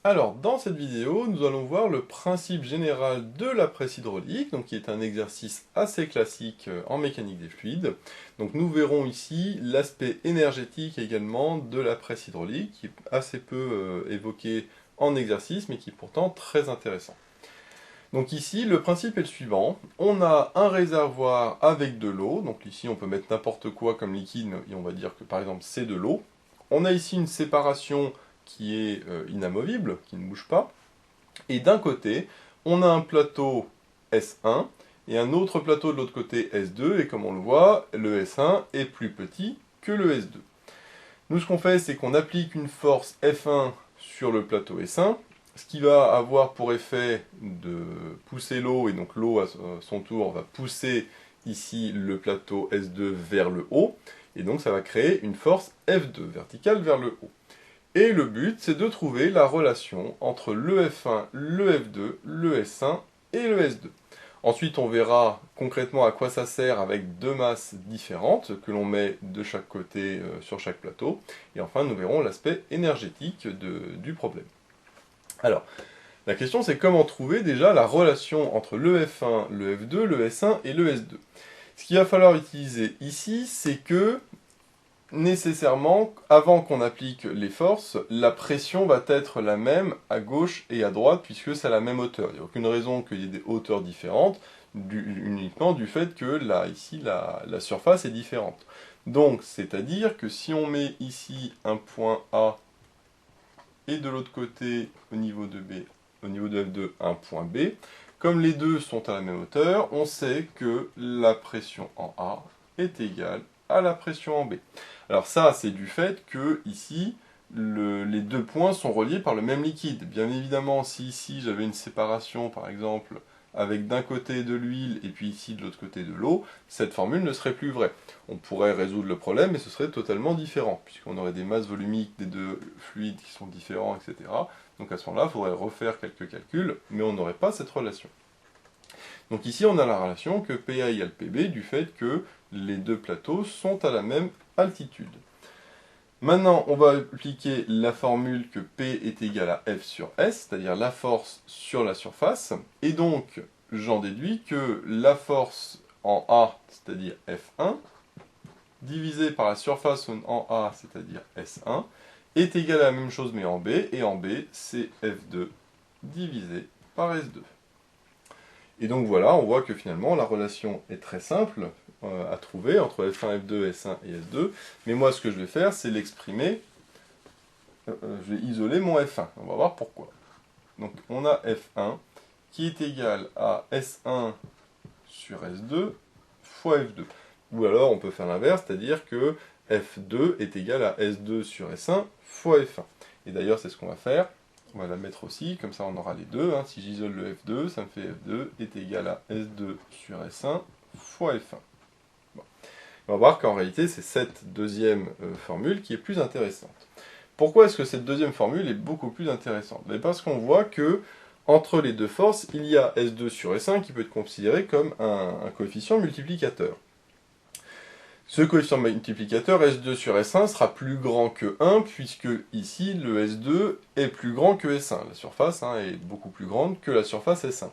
Alors, dans cette vidéo, nous allons voir le principe général de la presse hydraulique, donc qui est un exercice assez classique en mécanique des fluides. Donc nous verrons ici l'aspect énergétique également de la presse hydraulique, qui est assez peu évoqué en exercice, mais qui est pourtant très intéressant. Donc ici, le principe est le suivant. On a un réservoir avec de l'eau, donc ici on peut mettre n'importe quoi comme liquide, et on va dire que par exemple c'est de l'eau. On a ici une séparation qui est inamovible, qui ne bouge pas. Et d'un côté, on a un plateau S1 et un autre plateau de l'autre côté S2. Et comme on le voit, le S1 est plus petit que le S2. Nous, ce qu'on fait, c'est qu'on applique une force F1 sur le plateau S1, ce qui va avoir pour effet de pousser l'eau, et donc l'eau à son tour va pousser ici le plateau S2 vers le haut, et donc ça va créer une force F2 verticale vers le haut. Et le but, c'est de trouver la relation entre le F1, le F2, le S1 et le S2. Ensuite, on verra concrètement à quoi ça sert avec deux masses différentes que l'on met de chaque côté sur chaque plateau. Et enfin, nous verrons l'aspect énergétique du problème. Alors, la question c'est comment trouver déjà la relation entre le F1, le F2, le S1 et le S2. Ce qu'il va falloir utiliser ici, c'est que nécessairement, avant qu'on applique les forces, la pression va être la même à gauche et à droite, puisque c'est à la même hauteur. Il n'y a aucune raison qu'il y ait des hauteurs différentes, uniquement du fait que là, ici, la surface est différente. Donc, c'est-à-dire que si on met ici un point A, et de l'autre côté, au niveau de B, au niveau de F2, un point B, comme les deux sont à la même hauteur, on sait que la pression en A est égale à la pression en B. Alors ça, c'est du fait que ici, les deux points sont reliés par le même liquide. Bien évidemment, si ici j'avais une séparation, par exemple, avec d'un côté de l'huile et puis ici de l'autre côté de l'eau, cette formule ne serait plus vraie. On pourrait résoudre le problème, mais ce serait totalement différent, puisqu'on aurait des masses volumiques des deux fluides qui sont différents, etc. Donc à ce moment-là, il faudrait refaire quelques calculs, mais on n'aurait pas cette relation. Donc ici, on a la relation que PA égale PB du fait que les deux plateaux sont à la même altitude. Maintenant, on va appliquer la formule que P est égal à F sur S, c'est-à-dire la force sur la surface. Et donc, j'en déduis que la force en A, c'est-à-dire F1, divisé par la surface en A, c'est-à-dire S1, est égal à la même chose mais en B, et en B, c'est F2 divisé par S2. Et donc voilà, on voit que finalement la relation est très simple à trouver entre F1, F2, S1 et S2. Mais moi, ce que je vais faire, c'est l'exprimer. Je vais isoler mon F1. On va voir pourquoi. Donc on a F1 qui est égal à S1 sur S2 fois F2. Ou alors on peut faire l'inverse, c'est-à-dire que F2 est égal à S2 sur S1 fois F1. Et d'ailleurs, c'est ce qu'on va faire. On va la mettre aussi, comme ça on aura les deux. Si j'isole le F2, ça me fait F2 est égal à S2 sur S1 fois F1. Bon. On va voir qu'en réalité, c'est cette deuxième formule qui est plus intéressante. Pourquoi est-ce que cette deuxième formule est beaucoup plus intéressante? Parce qu'on voit que entre les deux forces, il y a S2 sur S1 qui peut être considéré comme un coefficient multiplicateur. Ce coefficient multiplicateur S2 sur S1 sera plus grand que 1, puisque ici le S2 est plus grand que S1. La surface est beaucoup plus grande que la surface S1.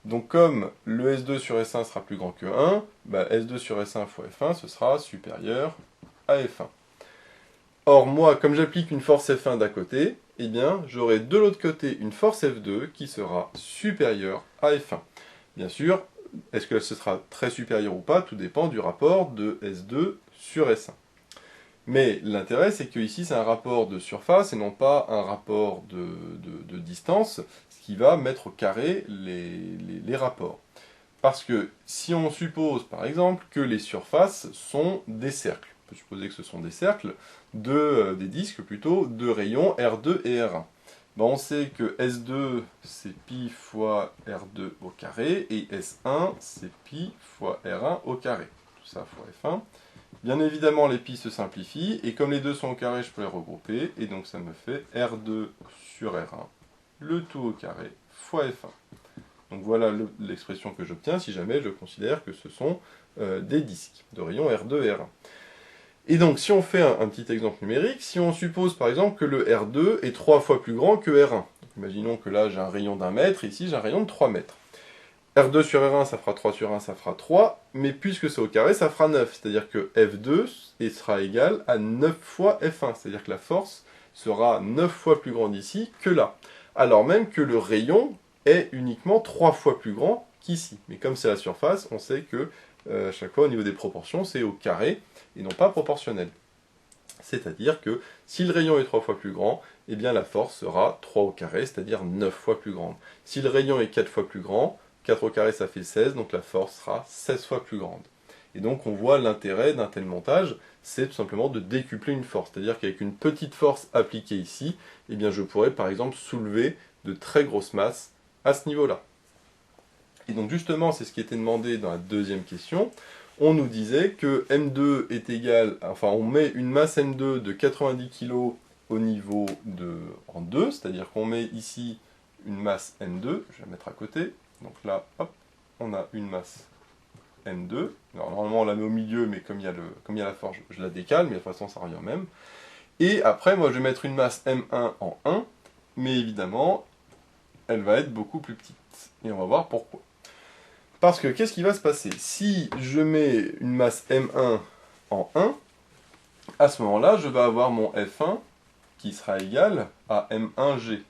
Donc comme le S2 sur S1 sera plus grand que 1, S2 sur S1 fois F1, ce sera supérieur à F1. Or moi, comme j'applique une force F1 d'un côté, eh bien j'aurai de l'autre côté une force F2 qui sera supérieure à F1. Bien sûr, est-ce que ce sera très supérieur ou pas? Tout dépend du rapport de S2 sur S1. Mais l'intérêt, c'est que ici, c'est un rapport de surface et non pas un rapport de distance, ce qui va mettre au carré les rapports. Parce que si on suppose, par exemple, que les surfaces sont des cercles, on peut supposer que ce sont des cercles, des disques plutôt, de rayons R2 et R1. On sait que S2 c'est pi fois R2 au carré et S1 c'est pi fois R1 au carré. Tout ça fois F1. Bien évidemment les pi se simplifient et comme les deux sont au carré je peux les regrouper et donc ça me fait R2 sur R1 le tout au carré fois F1. Donc voilà l'expression que j'obtiens si jamais je considère que ce sont des disques de rayons R2 et R1. Et donc, si on fait un petit exemple numérique, si on suppose par exemple que le R2 est 3 fois plus grand que R1, donc Imaginons que là j'ai un rayon d'1 mètre, et ici j'ai un rayon de 3 mètres. R2 sur R1, ça fera 3 sur 1, ça fera 3, mais puisque c'est au carré, ça fera 9. C'est-à-dire que F2 sera égal à 9 fois F1. C'est-à-dire que la force sera 9 fois plus grande ici que là. Alors même que le rayon est uniquement 3 fois plus grand qu'ici. Mais comme c'est la surface, on sait que à chaque fois au niveau des proportions, c'est au carré et non pas proportionnel. C'est-à-dire que si le rayon est 3 fois plus grand, eh bien la force sera 3 au carré, c'est-à-dire 9 fois plus grande. Si le rayon est 4 fois plus grand, 4 au carré ça fait 16, donc la force sera 16 fois plus grande. Et donc on voit l'intérêt d'un tel montage, c'est tout simplement de décupler une force. C'est-à-dire qu'avec une petite force appliquée ici, eh bien je pourrais par exemple soulever de très grosses masses à ce niveau-là. Et donc justement, c'est ce qui était demandé dans la deuxième question. On nous disait que M2 est égal, enfin on met une masse M2 de 90 kg au niveau de en 2, c'est-à-dire qu'on met ici une masse M2, je vais la mettre à côté. Donc là, hop, on a une masse M2. Alors normalement on la met au milieu, mais comme il y a la force, je la décale, mais de toute façon ça revient même. Et après, moi je vais mettre une masse M1 en 1, mais évidemment, elle va être beaucoup plus petite. Et on va voir pourquoi. Parce que qu'est-ce qui va se passer? Si je mets une masse M1 en 1, à ce moment-là, je vais avoir mon F1 qui sera égal à M1G.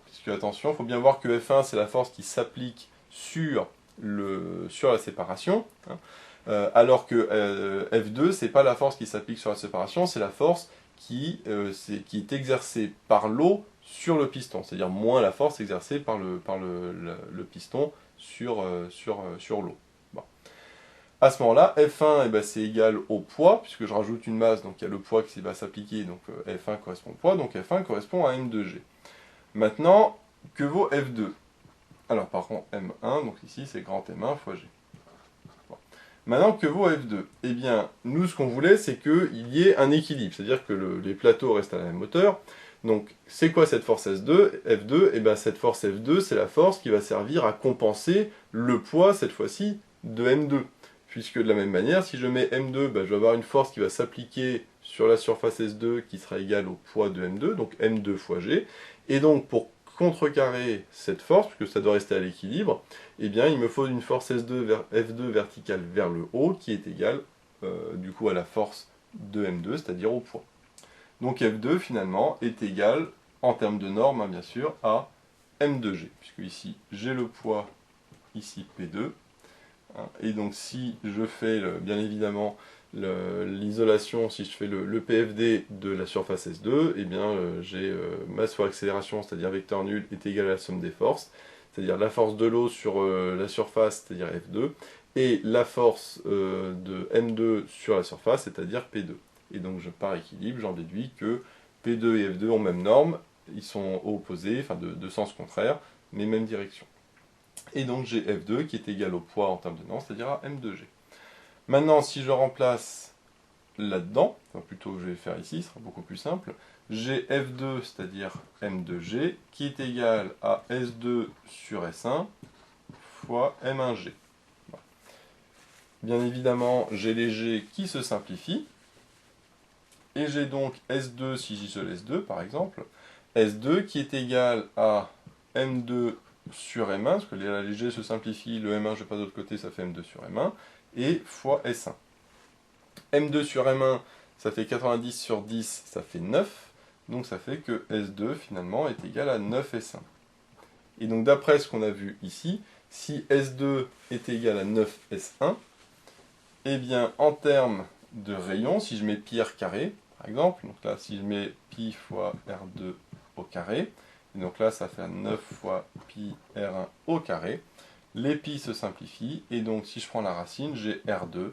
Puisque, attention, il faut bien voir que F1, c'est la force qui s'applique sur la séparation, hein, alors que F2, c'est pas la force qui s'applique sur la séparation, c'est la force qui est exercée par l'eau sur le piston, c'est-à-dire moins la force exercée par le piston sur l'eau. Bon. À ce moment-là, F1 c'est égal au poids, puisque je rajoute une masse, donc il y a le poids qui va s'appliquer, donc F1 correspond au poids, donc F1 correspond à M2G. Maintenant, que vaut F2? Alors par contre M1, donc ici c'est grand M1 fois G. Bon. Maintenant, que vaut F2? Eh bien, nous ce qu'on voulait, c'est qu'il y ait un équilibre, c'est-à-dire que les plateaux restent à la même hauteur. Donc, c'est quoi cette force F2? Eh bien, cette force F2, c'est la force qui va servir à compenser le poids, cette fois-ci, de M2. Puisque de la même manière, si je mets M2, je vais avoir une force qui va s'appliquer sur la surface S2 qui sera égale au poids de M2, donc M2 fois G. Et donc, pour contrecarrer cette force, puisque ça doit rester à l'équilibre, eh bien, il me faut une force F2 verticale vers le haut qui est égale, du coup, à la force de M2, c'est-à-dire au poids. Donc F2 finalement est égal, en termes de normes bien sûr, à M2G, puisque ici j'ai le poids, ici P2, hein, et donc si je fais bien évidemment l'isolation, si je fais le PFD de la surface S2, eh bien j'ai masse fois accélération, c'est-à-dire vecteur nul, est égal à la somme des forces, c'est-à-dire la force de l'eau sur la surface, c'est-à-dire F2, et la force de M2 sur la surface, c'est-à-dire P2. Et donc, par équilibre, j'en déduis que P2 et F2 ont même norme, ils sont opposés, enfin de sens contraire, mais même direction. Et donc, j'ai F2 qui est égal au poids en termes de norme, c'est-à-dire à M2G. Maintenant, si je remplace là-dedans, enfin plutôt je vais faire ici, ce sera beaucoup plus simple, j'ai F2, c'est-à-dire M2G, qui est égal à S2 sur S1 fois M1G. Voilà. Bien évidemment, j'ai les G qui se simplifient, et j'ai donc S2, si j'isole S2 par exemple, S2 qui est égal à M2 sur M1, parce que la G se simplifie, le M1 je vais pas de l'autre côté, ça fait M2 sur M1, et fois S1. M2 sur M1, ça fait 90 sur 10, ça fait 9, donc ça fait que S2 finalement est égal à 9 S1. Et donc d'après ce qu'on a vu ici, si S2 est égal à 9 S1, eh bien en termes de rayon, si je mets pi r carré, par exemple, donc là si je mets pi fois R2 au carré, et donc là ça fait 9 fois pi R1 au carré, les pi se simplifient, et donc si je prends la racine, j'ai R2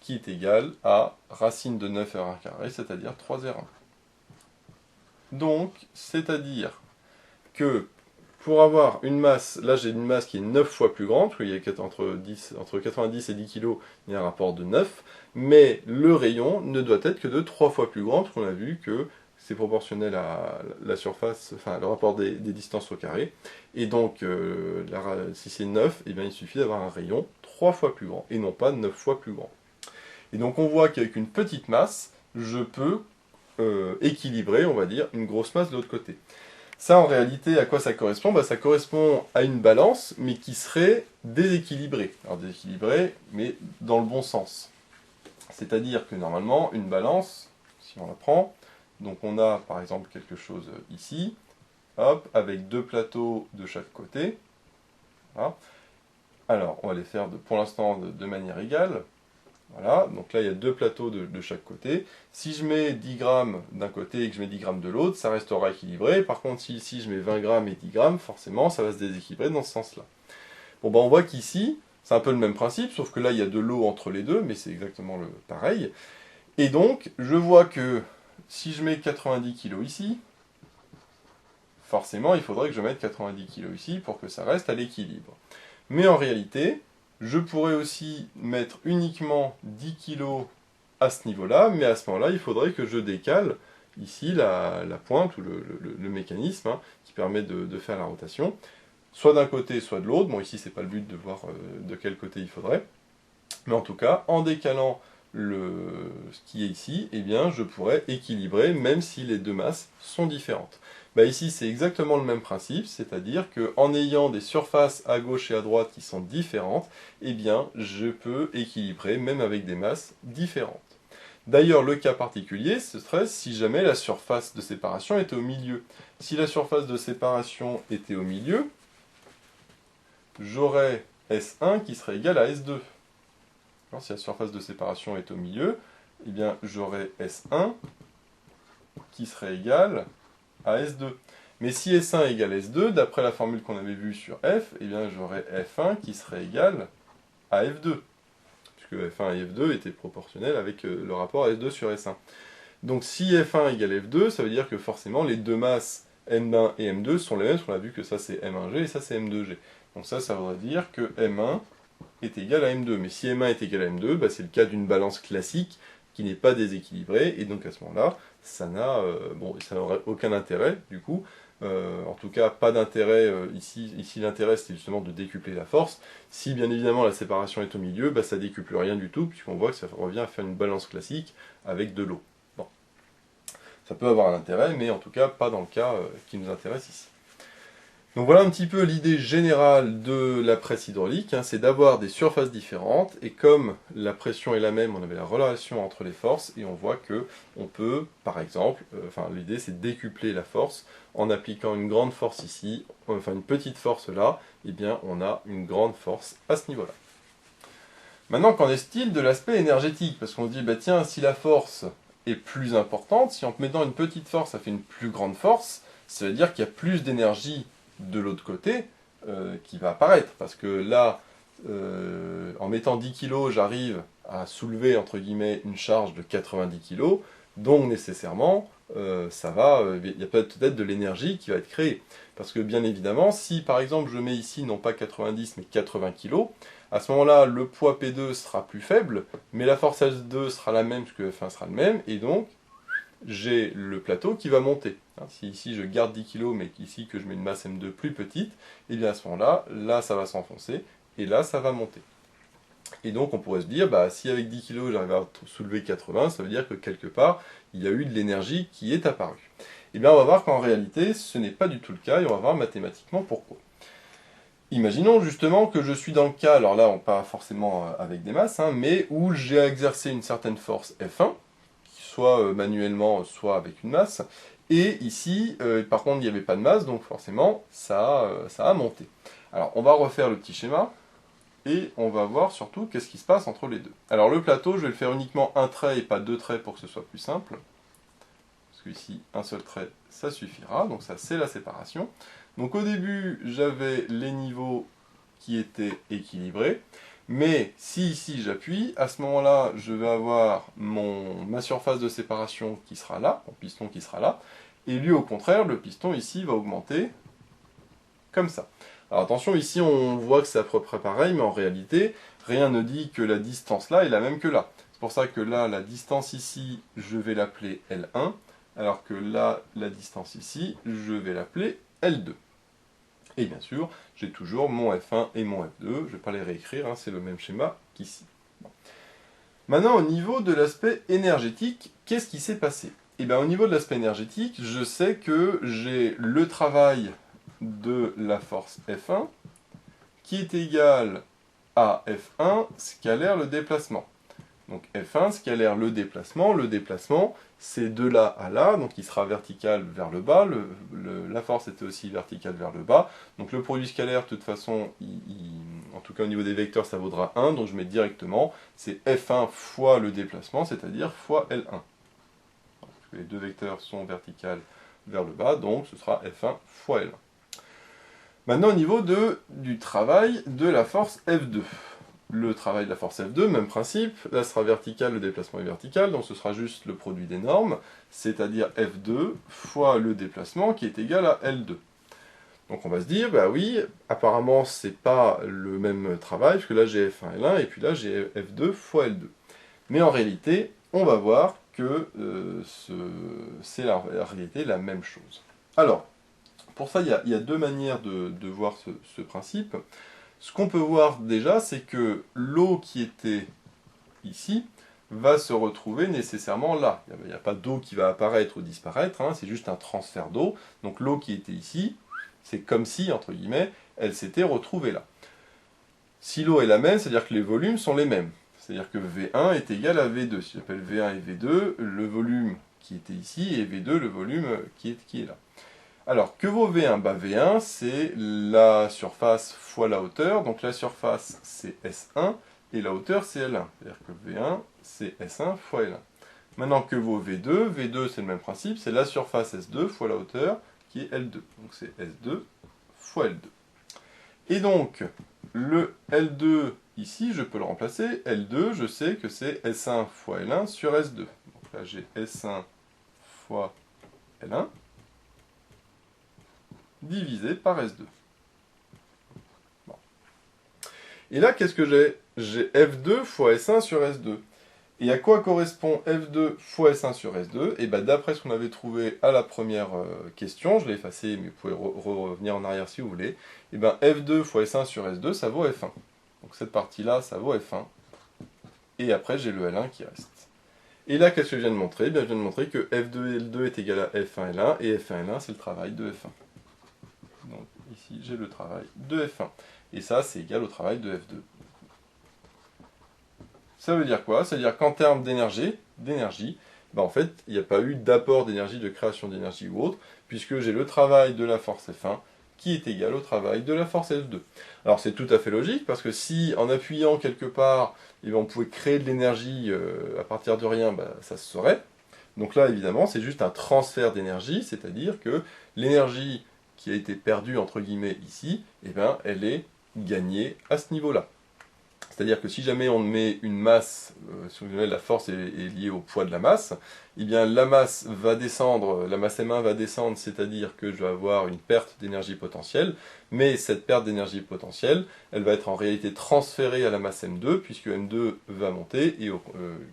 qui est égal à racine de 9 R1 carré, c'est-à-dire 3 R1. Donc, c'est-à-dire que pour avoir une masse, là j'ai une masse qui est 9 fois plus grande, parce qu'il y a entre 90 et 10 kg, il y a un rapport de 9, mais le rayon ne doit être que de 3 fois plus grand, parce qu'on a vu que c'est proportionnel à la surface, enfin le rapport des distances au carré, et donc si c'est 9, eh bien, il suffit d'avoir un rayon 3 fois plus grand, et non pas 9 fois plus grand. Et donc on voit qu'avec une petite masse, je peux équilibrer, on va dire, une grosse masse de l'autre côté. Ça, en réalité, à quoi ça correspond? Bah, ça correspond à une balance, mais qui serait déséquilibrée. Alors déséquilibrée, mais dans le bon sens. C'est-à-dire que normalement, une balance, si on la prend, donc on a par exemple quelque chose ici, hop, avec deux plateaux de chaque côté. Voilà. Alors, on va les faire pour l'instant de manière égale. Voilà, donc là il y a deux plateaux de chaque côté. Si je mets 10 grammes d'un côté et que je mets 10 grammes de l'autre, ça restera équilibré. Par contre, si ici je mets 20 grammes et 10 grammes, forcément ça va se déséquilibrer dans ce sens-là. Bon, ben on voit qu'ici, c'est un peu le même principe, sauf que là il y a de l'eau entre les deux, mais c'est exactement le pareil. Et donc, je vois que si je mets 90 kg ici, forcément il faudrait que je mette 90 kg ici pour que ça reste à l'équilibre. Mais en réalité, je pourrais aussi mettre uniquement 10 kg à ce niveau-là, mais à ce moment-là, il faudrait que je décale ici la pointe ou le mécanisme hein, qui permet de faire la rotation, soit d'un côté, soit de l'autre. Bon, ici, c'est pas le but de voir de quel côté il faudrait. Mais en tout cas, en décalant ce qui est ici, eh bien, je pourrais équilibrer, même si les deux masses sont différentes. Bah ici, c'est exactement le même principe, c'est-à-dire qu'en ayant des surfaces à gauche et à droite qui sont différentes, eh bien, je peux équilibrer, même avec des masses différentes. D'ailleurs, le cas particulier, ce serait si jamais la surface de séparation était au milieu. Si la surface de séparation était au milieu, j'aurais S1 qui serait égal à S2. Alors, si la surface de séparation est au milieu, eh bien, j'aurais S1 qui serait égal à S2. Mais si S1 égale S2, d'après la formule qu'on avait vue sur F, eh bien j'aurais F1 qui serait égal à F2. Puisque F1 et F2 étaient proportionnels avec le rapport S2 sur S1. Donc si F1 égale F2, ça veut dire que forcément les deux masses M1 et M2 sont les mêmes, parce qu'on a vu que ça c'est M1G et ça c'est M2G. Donc ça voudrait dire que M1 est égal à M2. Mais si M1 est égal à M2, bah, c'est le cas d'une balance classique qui n'est pas déséquilibrée, et donc à ce moment-là, ça n'aurait aucun intérêt, du coup. En tout cas, pas d'intérêt ici. Ici, l'intérêt, c'est justement de décupler la force. Si, bien évidemment, la séparation est au milieu, bah, ça décuple rien du tout, puisqu'on voit que ça revient à faire une balance classique avec de l'eau. Bon. Ça peut avoir un intérêt, mais en tout cas, pas dans le cas qui nous intéresse ici. Donc voilà un petit peu l'idée générale de la presse hydraulique, hein, c'est d'avoir des surfaces différentes, et comme la pression est la même, on avait la relation entre les forces, et on voit que on peut, par exemple, l'idée c'est de décupler la force, en appliquant une grande force ici, enfin une petite force là, et bien on a une grande force à ce niveau-là. Maintenant, qu'en est-il de l'aspect énergétique? Parce qu'on se dit, bah tiens, si la force est plus importante, si en mettant une petite force, ça fait une plus grande force, ça veut dire qu'il y a plus d'énergie de l'autre côté qui va apparaître. Parce que là, en mettant 10 kg, j'arrive à soulever, entre guillemets, une charge de 90 kg, donc nécessairement, il y a peut-être de l'énergie qui va être créée. Parce que bien évidemment, si par exemple je mets ici non pas 90 mais 80 kg, à ce moment-là, le poids P2 sera plus faible, mais la force S2 sera la même puisque F1 sera le même, et donc j'ai le plateau qui va monter. Si ici je garde 10 kg, mais ici que je mets une masse M2 plus petite, et bien à ce moment-là, là ça va s'enfoncer, et là ça va monter. Et donc on pourrait se dire, bah, si avec 10 kg j'arrive à soulever 80, ça veut dire que quelque part, il y a eu de l'énergie qui est apparue. Et bien on va voir qu'en réalité, ce n'est pas du tout le cas, et on va voir mathématiquement pourquoi. Imaginons justement que je suis dans le cas, alors là on pas forcément avec des masses, hein, mais où j'ai exercé une certaine force F1, soit manuellement, soit avec une masse, et ici, par contre, il n'y avait pas de masse, donc forcément, ça a monté. Alors, on va refaire le petit schéma, et on va voir surtout qu'est-ce qui se passe entre les deux. Alors, le plateau, je vais le faire uniquement un trait et pas deux traits pour que ce soit plus simple. Parce que ici, un seul trait, ça suffira. Donc ça, c'est la séparation. Donc au début, j'avais les niveaux qui étaient équilibrés. Mais si ici j'appuie, à ce moment-là, je vais avoir ma surface de séparation qui sera là, mon piston qui sera là, et lui au contraire, le piston ici va augmenter comme ça. Alors attention, ici on voit que c'est à peu près pareil, mais en réalité, rien ne dit que la distance là est la même que là. C'est pour ça que là, la distance ici, je vais l'appeler L1, alors que là, la distance ici, je vais l'appeler L2. Et bien sûr, j'ai toujours mon F1 et mon F2, je ne vais pas les réécrire, hein, c'est le même schéma qu'ici. Bon. Maintenant, au niveau de l'aspect énergétique, qu'est-ce qui s'est passé? Et bien au niveau de l'aspect énergétique, je sais que j'ai le travail de la force F1 qui est égal à F1 scalaire le déplacement. Donc F1 scalaire le déplacement c'est de là à là, donc il sera vertical vers le bas, la force était aussi verticale vers le bas, donc le produit scalaire de toute façon, en tout cas au niveau des vecteurs ça vaudra 1, donc je mets directement, c'est F1 fois le déplacement, c'est-à-dire fois L1. Parce que les deux vecteurs sont verticales vers le bas, donc ce sera F1 fois L1. Maintenant au niveau du travail de la force F2. Le travail de la force F2, même principe, là ce sera vertical, le déplacement est vertical, donc ce sera juste le produit des normes, c'est-à-dire F2 fois le déplacement qui est égal à L2. Donc on va se dire, bah oui, apparemment c'est pas le même travail, parce que là j'ai F1 L1, et puis là j'ai F2 fois L2. Mais en réalité, on va voir que c'est en réalité la même chose. Alors, pour ça, il y a deux manières de voir ce principe. Ce qu'on peut voir déjà, c'est que l'eau qui était ici va se retrouver nécessairement là. Il n'y a pas d'eau qui va apparaître ou disparaître, hein, c'est juste un transfert d'eau. Donc l'eau qui était ici, c'est comme si, entre guillemets, elle s'était retrouvée là. Si l'eau est la même, c'est-à-dire que les volumes sont les mêmes. C'est-à-dire que V1 est égal à V2. Si j'appelle V1 et V2, le volume qui était ici, et V2, le volume qui est là. Alors, que vaut V1 ? Bah, V1, c'est la surface fois la hauteur. Donc la surface, c'est S1, et la hauteur, c'est L1. C'est-à-dire que V1, c'est S1 fois L1. Maintenant, que vaut V2 ? V2, c'est le même principe, c'est la surface S2 fois la hauteur, qui est L2. Donc c'est S2 fois L2. Et donc, le L2, ici, je peux le remplacer. L2, je sais que c'est S1 fois L1 sur S2. Donc là, j'ai S1 fois L1 divisé par S2. Bon. Et là, qu'est-ce que j'ai ? J'ai F2 fois S1 sur S2. Et à quoi correspond F2 fois S1 sur S2 ? Et bien d'après ce qu'on avait trouvé à la première question, je l'ai effacé, mais vous pouvez revenir en arrière si vous voulez, et bien F2 fois S1 sur S2, ça vaut F1. Donc cette partie-là, ça vaut F1. Et après, j'ai le L1 qui reste. Et là, qu'est-ce que je viens de montrer ? Bien, je viens de montrer que F2 L2 est égal à F1 L1, et F1 L1, c'est le travail de F1. Donc ici, j'ai le travail de F1. Et ça, c'est égal au travail de F2. Ça veut dire quoi ? Ça veut dire qu'en termes d'énergie, ben en fait, il n'y a pas eu d'apport d'énergie, de création d'énergie ou autre, puisque j'ai le travail de la force F1 qui est égal au travail de la force F2. Alors c'est tout à fait logique, parce que si en appuyant quelque part, eh bien, on pouvait créer de l'énergie à partir de rien, ben, ça se saurait. Donc là, évidemment, c'est juste un transfert d'énergie, c'est-à-dire que l'énergie qui a été perdue, entre guillemets, ici, eh bien, elle est gagnée à ce niveau-là. C'est-à-dire que si jamais on met une masse, la force est liée au poids de la masse, eh bien la masse va descendre, la masse M1 va descendre, c'est-à-dire que je vais avoir une perte d'énergie potentielle, mais cette perte d'énergie potentielle, elle va être en réalité transférée à la masse M2, puisque M2 va monter, et du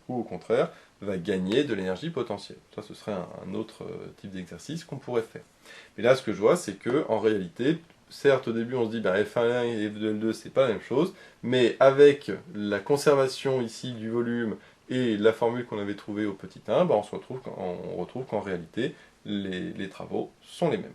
coup, au contraire, va gagner de l'énergie potentielle. Ça, ce serait un autre type d'exercice qu'on pourrait faire. Mais là, ce que je vois, c'est que en réalité, certes, au début, on se dit ben, F1 et F2L2, c'est pas la même chose, mais avec la conservation ici du volume et la formule qu'on avait trouvée au petit 1, ben, on retrouve qu'en réalité, les travaux sont les mêmes.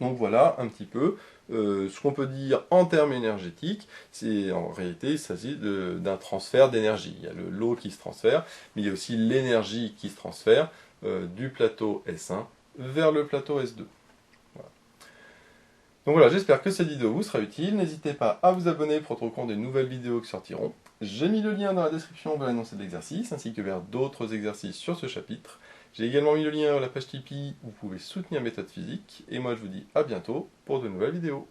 Donc voilà un petit peu ce qu'on peut dire en termes énergétiques, c'est en réalité il s'agit d'un transfert d'énergie. Il y a l'eau qui se transfère, mais il y a aussi l'énergie qui se transfère du plateau S1 vers le plateau S2. Donc voilà, j'espère que cette vidéo vous sera utile. N'hésitez pas à vous abonner pour être au courant des nouvelles vidéos qui sortiront. J'ai mis le lien dans la description vers l'annonce de l'exercice, ainsi que vers d'autres exercices sur ce chapitre. J'ai également mis le lien vers la page Tipeee où vous pouvez soutenir Méthode Physique. Et moi je vous dis à bientôt pour de nouvelles vidéos.